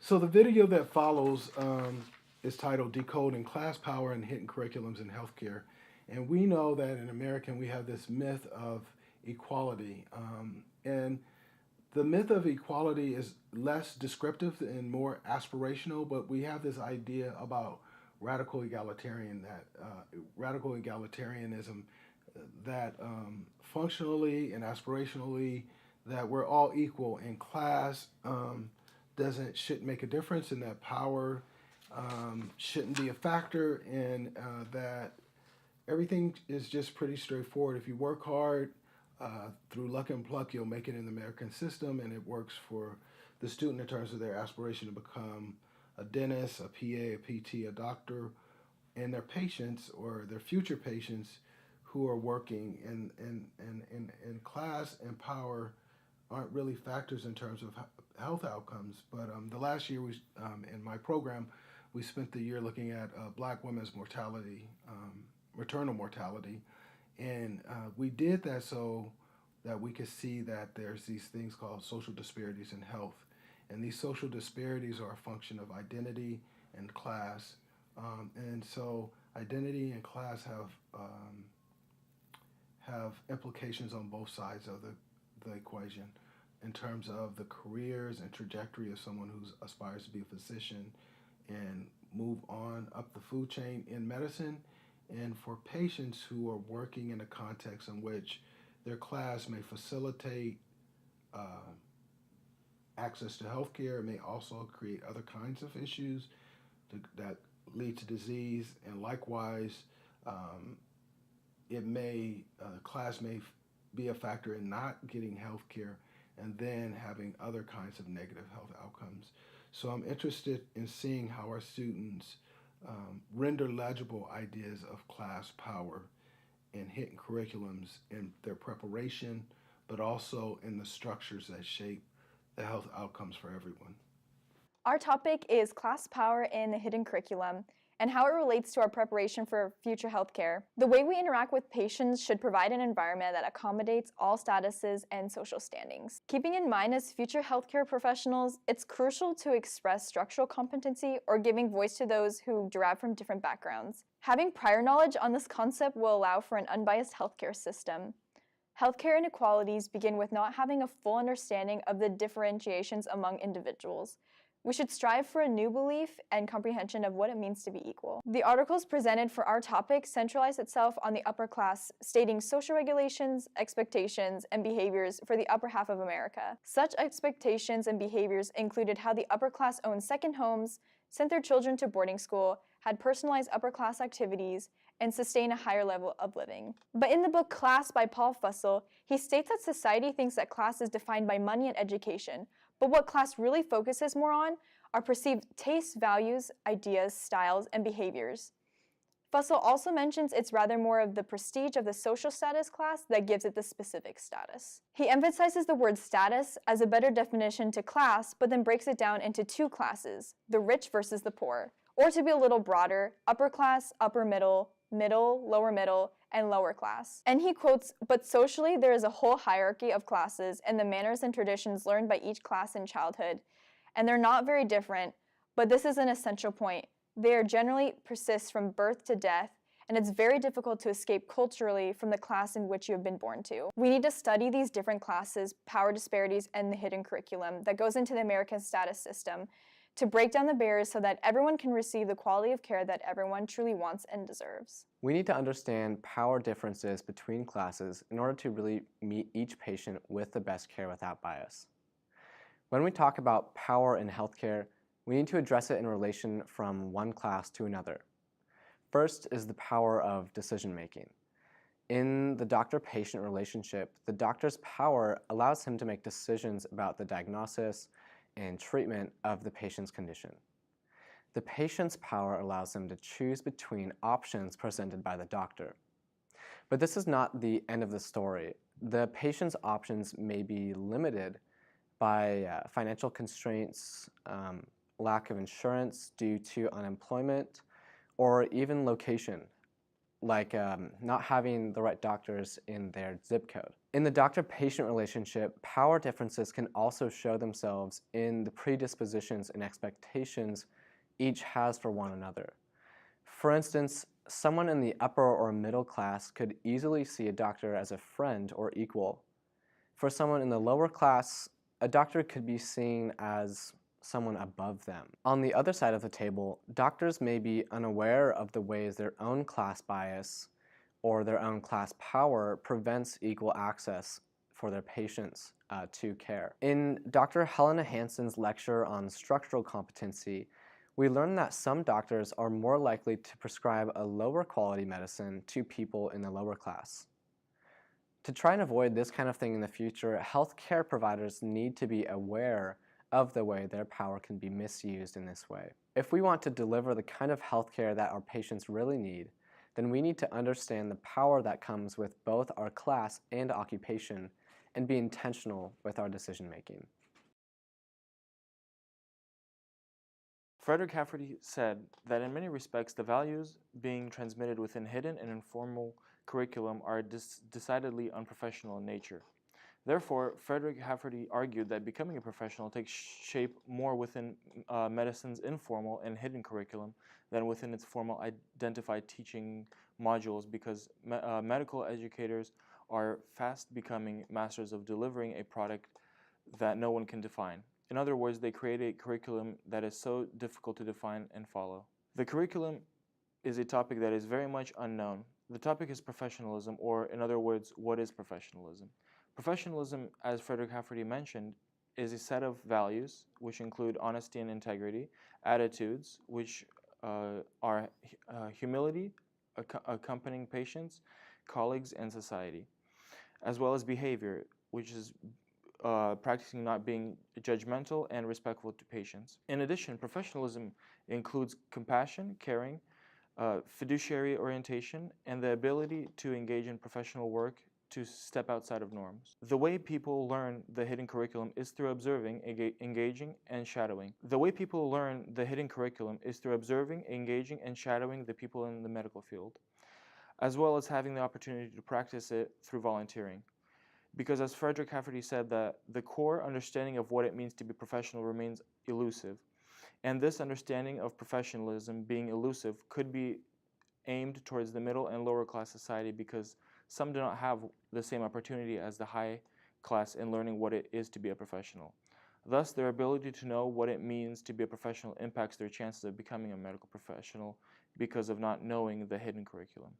So the video that follows is titled Decoding Class Power and Hidden Curriculums in Healthcare. And we know that in America we have this myth of equality. And the myth of equality is less descriptive and more aspirational, but we have this idea about radical egalitarianism that functionally and aspirationally that we're all equal in class. Shouldn't make a difference, and that power shouldn't be a factor, and that everything is just pretty straightforward. If you work hard, through luck and pluck, you'll make it in the American system, and it works for the student in terms of their aspiration to become a dentist, a PA, a PT, a doctor, and their patients or their future patients who are working in class and power aren't really factors in terms of health outcomes. But the last year, in my program, we spent the year looking at Black women's mortality, maternal mortality, and we did that so that we could see that there's these things called social disparities in health, and these social disparities are a function of identity and class, and so identity and class have implications on both sides of the equation in terms of the careers and trajectory of someone who aspires to be a physician and move on up the food chain in medicine, and for patients who are working in a context in which their class may facilitate access to healthcare, may also create other kinds of issues that lead to disease, and likewise, class may be a factor in not getting health care and then having other kinds of negative health outcomes. So I'm interested in seeing how our students render legible ideas of class power in hidden curriculums in their preparation, but also in the structures that shape the health outcomes for everyone. Our topic is class power in the hidden curriculum and how it relates to our preparation for future healthcare. The way we interact with patients should provide an environment that accommodates all statuses and social standings. Keeping in mind as future healthcare professionals, it's crucial to express structural competency or giving voice to those who derive from different backgrounds. Having prior knowledge on this concept will allow for an unbiased healthcare system. Healthcare inequalities begin with not having a full understanding of the differentiations among individuals. We should strive for a new belief and comprehension of what it means to be equal. The articles presented for our topic centralize itself on the upper class, stating social regulations, expectations, and behaviors for the upper half of America. Such expectations and behaviors included how the upper class owned second homes, sent their children to boarding school, had personalized upper class activities, and sustained a higher level of living. But in the book Class by Paul Fussell, he states that society thinks that class is defined by money and education, but what class really focuses more on are perceived tastes, values, ideas, styles, and behaviors. Fussell also mentions it's rather more of the prestige of the social status class that gives it the specific status. He emphasizes the word status as a better definition to class, but then breaks it down into two classes, the rich versus the poor, or to be a little broader, upper class, upper middle, middle, lower, and lower class. And he quotes, "But socially there is a whole hierarchy of classes and the manners and traditions learned by each class in childhood, and they're not very different, but this is an essential point. They are generally persist from birth to death, and it's very difficult to escape culturally from the class in which you have been born to." We need to study these different classes, power disparities, and the hidden curriculum that goes into the American status system to break down the barriers so that everyone can receive the quality of care that everyone truly wants and deserves. We need to understand power differences between classes in order to really meet each patient with the best care without bias. When we talk about power in healthcare, we need to address it in relation from one class to another. First is the power of decision-making. In the doctor-patient relationship, the doctor's power allows him to make decisions about the diagnosis and treatment of the patient's condition. The patient's power allows him to choose between options presented by the doctor. But this is not the end of the story. The patient's options may be limited by financial constraints, lack of insurance due to unemployment, or even location, like not having the right doctors in their zip code. In the doctor-patient relationship, power differences can also show themselves in the predispositions and expectations each has for one another. For instance, someone in the upper or middle class could easily see a doctor as a friend or equal. For someone in the lower class, a doctor could be seen as someone above them. On the other side of the table, doctors may be unaware of the ways their own class bias or their own class power prevents equal access for their patients to care. In Dr. Helena Hansen's lecture on structural competency, we learned that some doctors are more likely to prescribe a lower quality medicine to people in the lower class. To try and avoid this kind of thing in the future, healthcare providers need to be aware of the way their power can be misused in this way. If we want to deliver the kind of healthcare that our patients really need, then we need to understand the power that comes with both our class and occupation and be intentional with our decision making. Frederick Hafferty said that in many respects the values being transmitted within hidden and informal curriculum are decidedly unprofessional in nature. Therefore, Frederick Hafferty argued that becoming a professional takes shape more within medicine's informal and hidden curriculum than within its formal identified teaching modules, because medical educators are fast becoming masters of delivering a product that no one can define. In other words, they create a curriculum that is so difficult to define and follow. The curriculum is a topic that is very much unknown. The topic is professionalism, or in other words, what is professionalism? Professionalism, as Frederick Hafferty mentioned, is a set of values which include honesty and integrity, attitudes which are humility, accompanying patients, colleagues, and society, as well as behavior, which is practicing not being judgmental and respectful to patients. In addition, professionalism includes compassion, caring, fiduciary orientation, and the ability to engage in professional work to step outside of norms. The way people learn the hidden curriculum is through observing, engaging, and shadowing. The way people learn the hidden curriculum is through observing, engaging, and shadowing the people in the medical field, as well as having the opportunity to practice it through volunteering. Because as Frederick Hafferty said, that the core understanding of what it means to be professional remains elusive. And this understanding of professionalism being elusive could be aimed towards the middle and lower class society, because some do not have the same opportunity as the high class in learning what it is to be a professional. Thus, their ability to know what it means to be a professional impacts their chances of becoming a medical professional because of not knowing the hidden curriculum.